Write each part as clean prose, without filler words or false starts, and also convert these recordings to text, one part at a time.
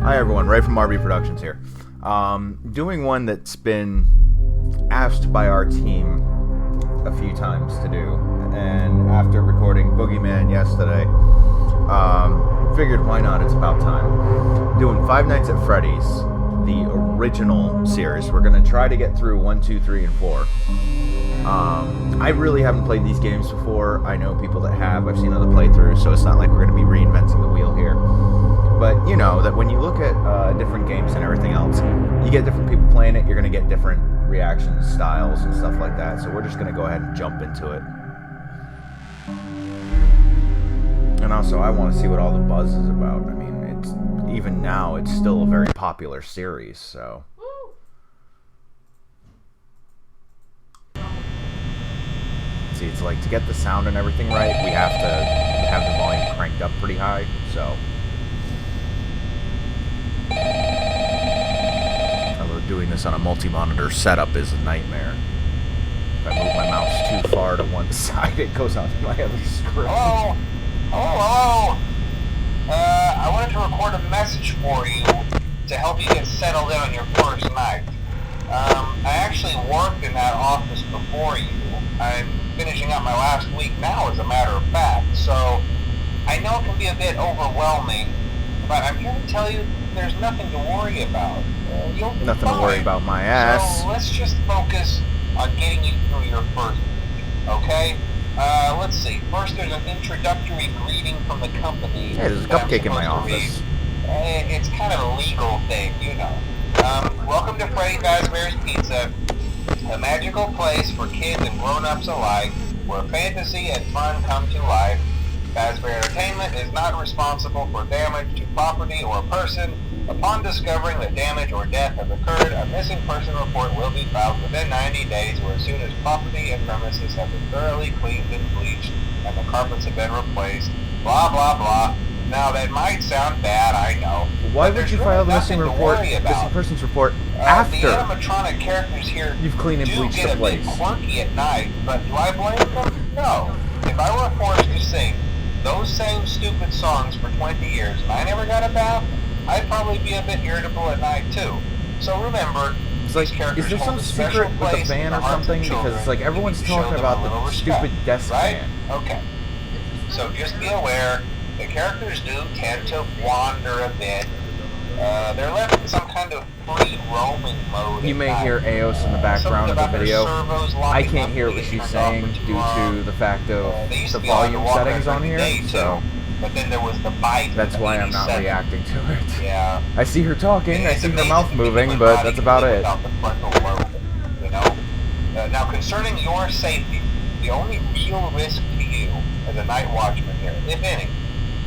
Hi everyone, Ray from RB Productions here. Doing one that's been asked by our team a few times to do, and after recording Boogeyman yesterday, figured why not, it's about time. Doing Five Nights at Freddy's, the original series. We're going to try to get through 1, 2, 3, and 4. I really haven't played these games before. I know people that have. I've seen other playthroughs, so it's not like we're going to be reinventing the wheel here. But you know that when you look at different games and everything else, you get different people playing it, you're going to get different reactions, styles, and stuff like that. So we're just going to go ahead and jump into it. And also, I want to see what all the buzz is about. I mean, it's even now, it's still a very popular series, so... See, it's like, to get the sound and everything right, we have to have the volume cranked up pretty high, so... Although doing this on a multi-monitor setup is a nightmare. If I move my mouse too far to one side, it goes onto my other screen. Hello? Hello? I wanted to record a message for you to help you get settled in on your first night. I actually worked in that office before you. I'm finishing up my last week now, as a matter of fact, so I know it can be a bit overwhelming, but I'm here to tell you there's nothing to worry about. You'll be Nothing fine. to worry about my ass. So let's just focus on getting you through your first week, okay? Let's see. First, there's an introductory greeting from the company. Hey, there's a cupcake in my office. It's kind of a legal thing, you know. Welcome to Freddy Fazbear's Pizza, a magical place for kids and grown-ups alike, where fantasy and fun come to life. Fazbear Entertainment is not responsible for damage to property or person. Upon discovering that damage or death has occurred, a missing person report will be filed within 90 days or as soon as property and premises have been thoroughly cleaned and bleached and the carpets have been replaced. Blah, blah, blah. Now, that might sound bad, I know. Why would you file the missing person's report after the animatronic characters here you've cleaned and bleached the place? Do get a bit quirky at night, but do I blame them? No. If I were forced to sing those same stupid songs for 20 years and I never got a bath, I'd probably be a bit irritable at night too. So remember, it's like, is there some secret with the ban or something? Because it's like everyone's talking about the stupid desk ban. Okay. So just be aware, the characters do tend to wander a bit. They're left in some kind of free roaming mode. You may hear Eos in the background of the video. I can't hear what she's saying due to the fact of the volume settings on here, so but then there was the bite. That's why I'm not reacting to it. Yeah. I see her talking, I see her mouth moving, but that's about it. You know? Now, concerning your safety, the only real risk to you as a night watchman here, if any,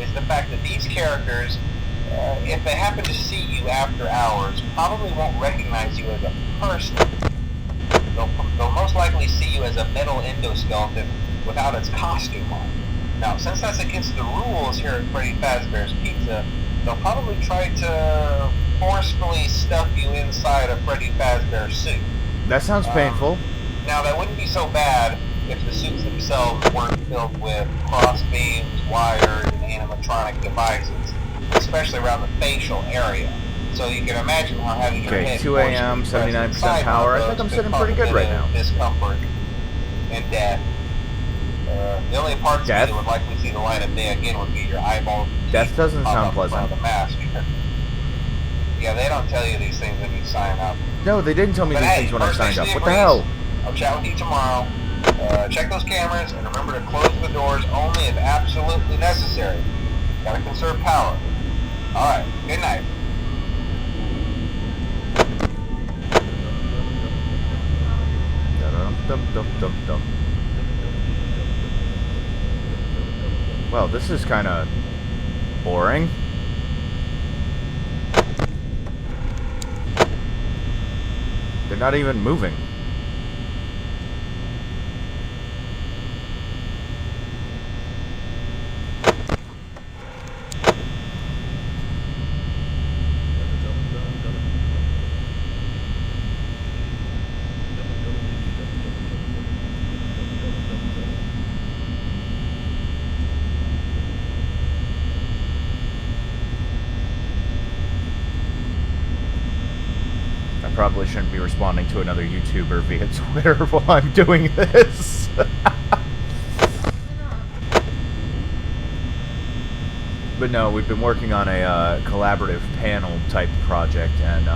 is the fact that these characters, if they happen to see you after hours, probably won't recognize you as a person. They'll most likely see you as a metal endoskeleton without its costume on. Now, since that's against the rules here at Freddy Fazbear's Pizza, they'll probably try to forcefully stuff you inside a Freddy Fazbear suit. That sounds painful. Now, that wouldn't be so bad if the suits themselves weren't filled with cross beams, wires, and animatronic devices, especially around the facial area. So you can imagine how having your head 2 a.m., 79% power. I think I'm sitting pretty good right now. Discomfort and death. The only parts that would likely see the light of day again would be your eyeballs. Death doesn't sound pleasant. The mask. Yeah, they don't tell you these things when you sign up. No, they didn't tell me these things when I signed up. What the hell? I'll chat with you tomorrow. Check those cameras and remember to close the doors only if absolutely necessary. Gotta conserve power. Alright, good night. Well, this is kind of boring. They're not even moving. probably shouldn't be responding to another YouTuber via Twitter while I'm doing this. But no, we've been working on a collaborative panel type project, and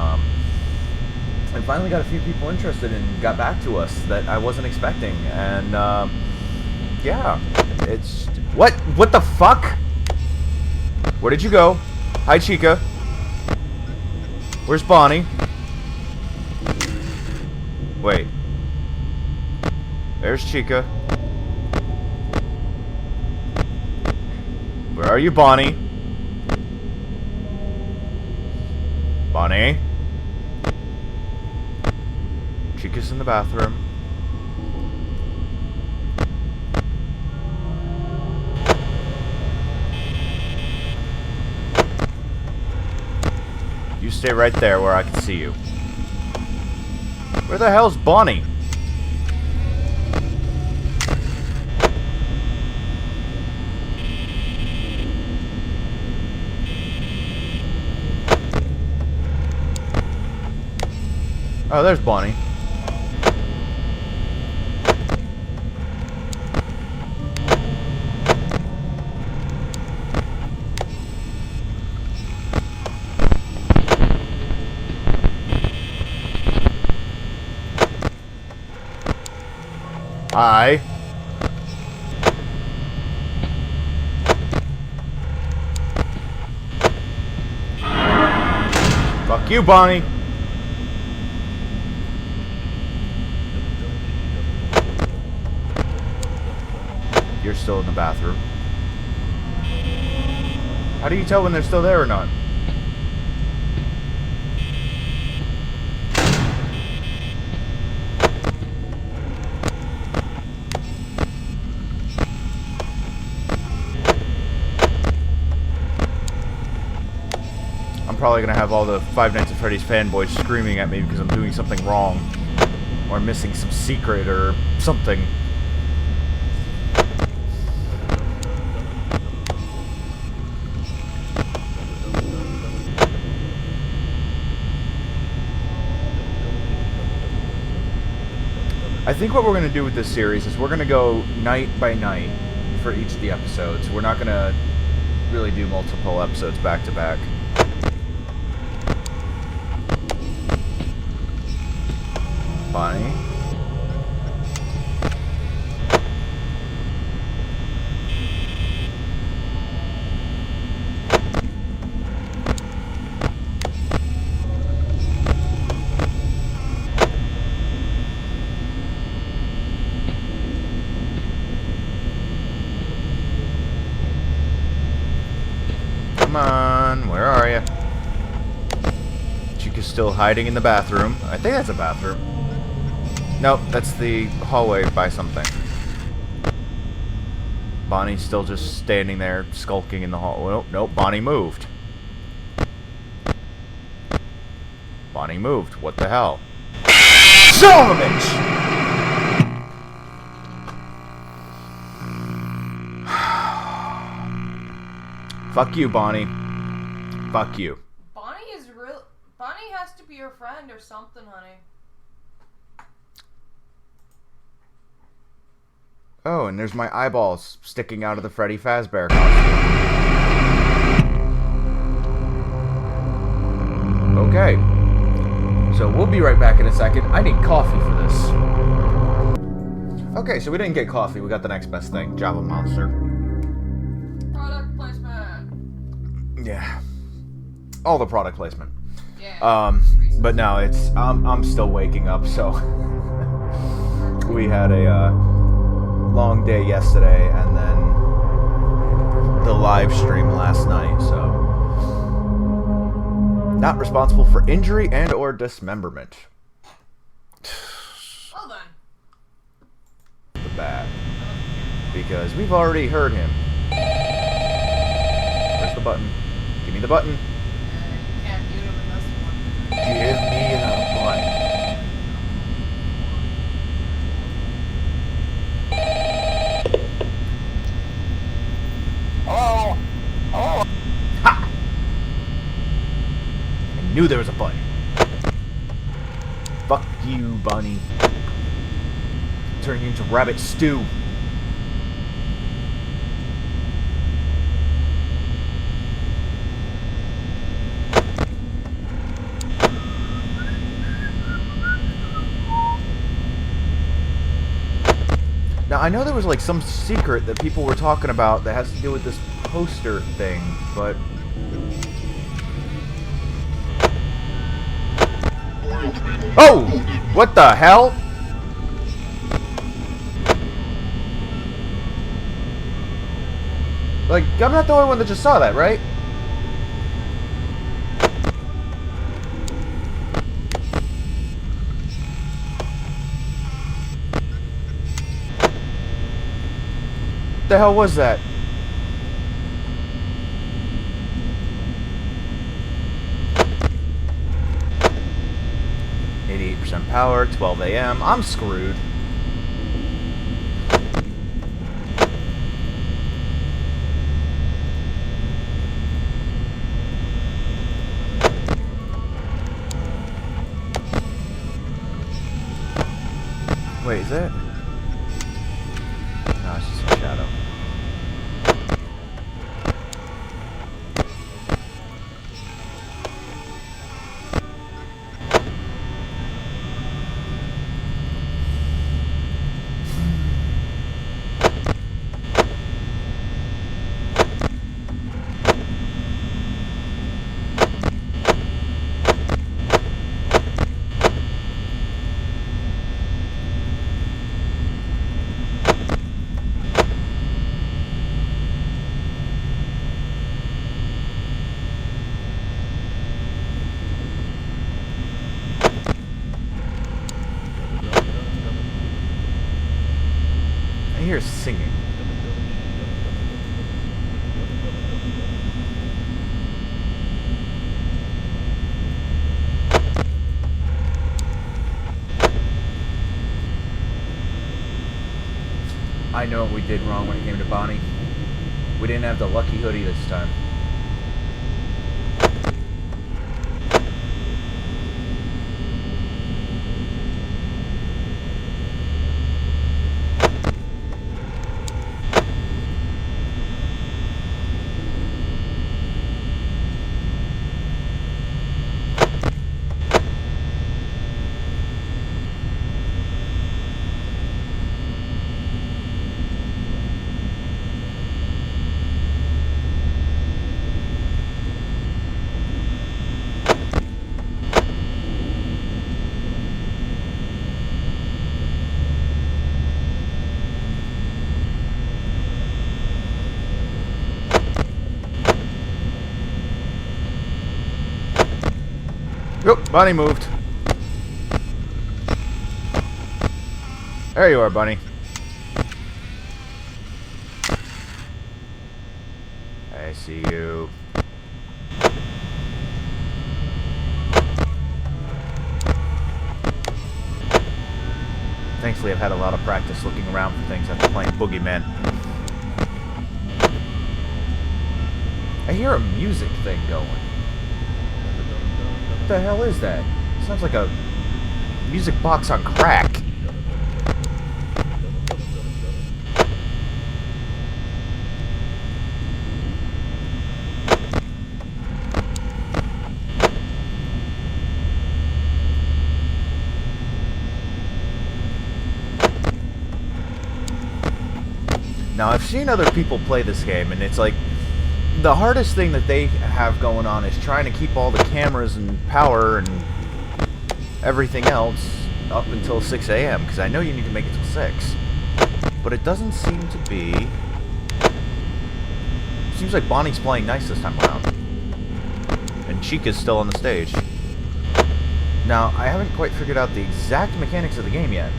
finally got a few people interested and got back to us that I wasn't expecting, and yeah, it's... What the fuck? Where did you go? Hi, Chica. Where's Bonnie? Wait. There's Chica. Where are you, Bonnie? Bonnie? Chica's in the bathroom. You stay right there where I can see you. Where the hell's Bonnie? Oh, there's Bonnie. Hi. Fuck you, Bonnie. You're still in the bathroom. How do you tell when they're still there or not? I'm probably gonna have all the Five Nights at Freddy's fanboys screaming at me because I'm doing something wrong. Or missing some secret or something. I think what we're going to do with this series is we're going to go night by night for each of the episodes. We're not going to really do multiple episodes back to back. Bonnie? Come on, where are you? Chica's still hiding in the bathroom. I think that's a bathroom. Nope, that's the hallway by something. Bonnie's still just standing there, skulking in the hall. Nope, nope, Bonnie moved. Bonnie moved. What the hell? Son of a bitch! Fuck you, Bonnie. Fuck you. Bonnie is real. Bonnie has to be your friend or something, honey. Oh, and there's my eyeballs sticking out of the Freddy Fazbear costume. Okay. So we'll be right back in a second. I need coffee for this. Okay, so we didn't get coffee. We got the next best thing. Java Monster. Product placement. Yeah. All the product placement. Yeah. But no, it's... I'm still waking up, so... we had a, long day yesterday, and then the live stream last night, so not responsible for injury and or dismemberment. Well done. The bat, because we've already heard him. Where's the button? Give me the button. You can't do it in this one. Give me the button. Hello? Hello? Ha! I knew there was a button. you, Bunny. Turn you into rabbit stew. Now, I know there was like some secret that people were talking about that has to do with this poster thing, but... Oh! What the hell? Like, I'm not the only one that just saw that, right? What the hell was that? %, power, 12 a.m. I'm screwed. Wait, is that? No, it's just a shadow. I hear singing. I know what we did wrong when it came to Bonnie. We didn't have the lucky hoodie this time. Yep, Bunny moved. There you are, Bunny. I see you. Thankfully, I've had a lot of practice looking around for things after playing Boogeyman. I hear a music thing going. What the hell is that? Sounds like a music box on crack. Now, I've seen other people play this game, and it's like the hardest thing that they have going on is trying to keep all the cameras and power and everything else up until 6 a.m. because I know you need to make it till 6. But it doesn't seem to be... Seems like Bonnie's playing nice this time around. And Chica's still on the stage. Now, I haven't quite figured out the exact mechanics of the game yet.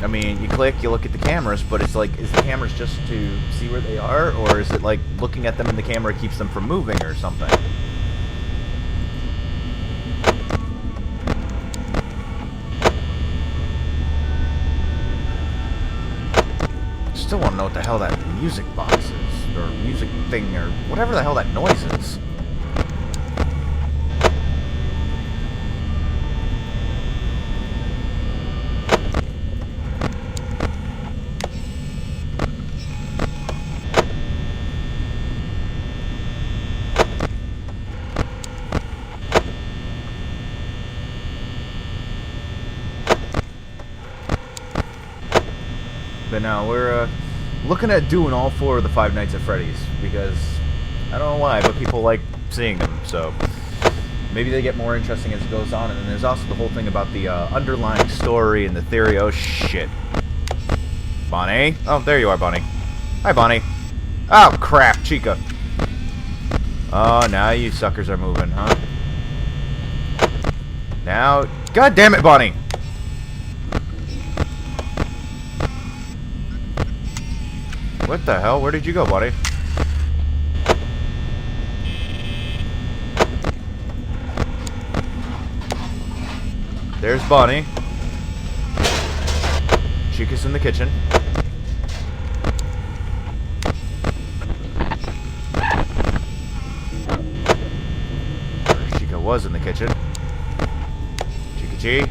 I mean, you click, you look at the cameras, but it's like, is the cameras just to see where they are, or is it like looking at them in the camera keeps them from moving or something? Still want to know what the hell that music box is, or music thing, or whatever the hell that noise is. But no, we're looking at doing all 4 of the Five Nights at Freddy's because I don't know why, but people like seeing them. So maybe they get more interesting as it goes on. And then there's also the whole thing about the underlying story and the theory. Oh shit, Bonnie! Oh, there you are, Bonnie. Hi, Bonnie. Oh crap, Chica. Oh, now you suckers are moving, huh? Now, god damn it, Bonnie! What the hell? Where did you go, Bonnie? There's Bonnie. Chica's in the kitchen. Chica was in the kitchen. Chica G.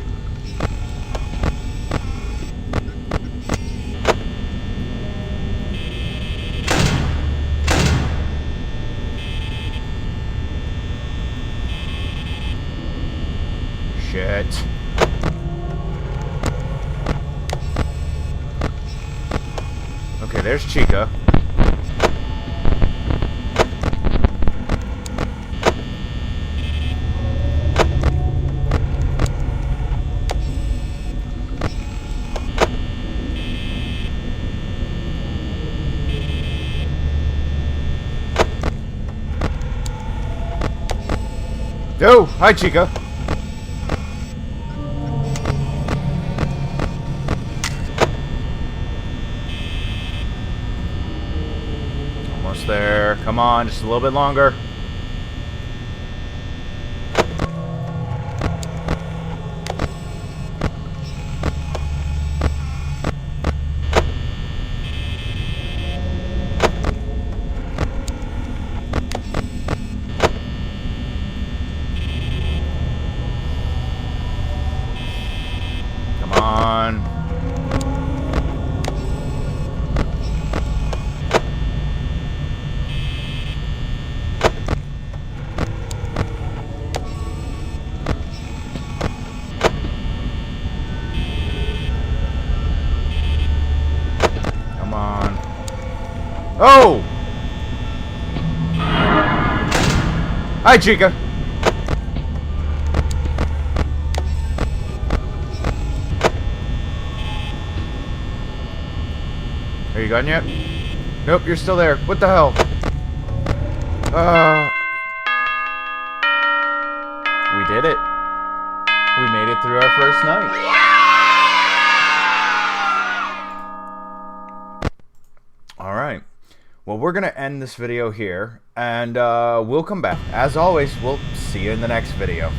Shit. Okay, there's Chica. Oh, hi, Chica. Almost there. Come on, just a little bit longer. Come on. Come on. Oh! Hi, Chica. Are you gone yet? Nope, you're still there. What the hell? We did it. We made it through our first night. Alright. Well, we're going to end this video here, and we'll come back. As always, we'll see you in the next video.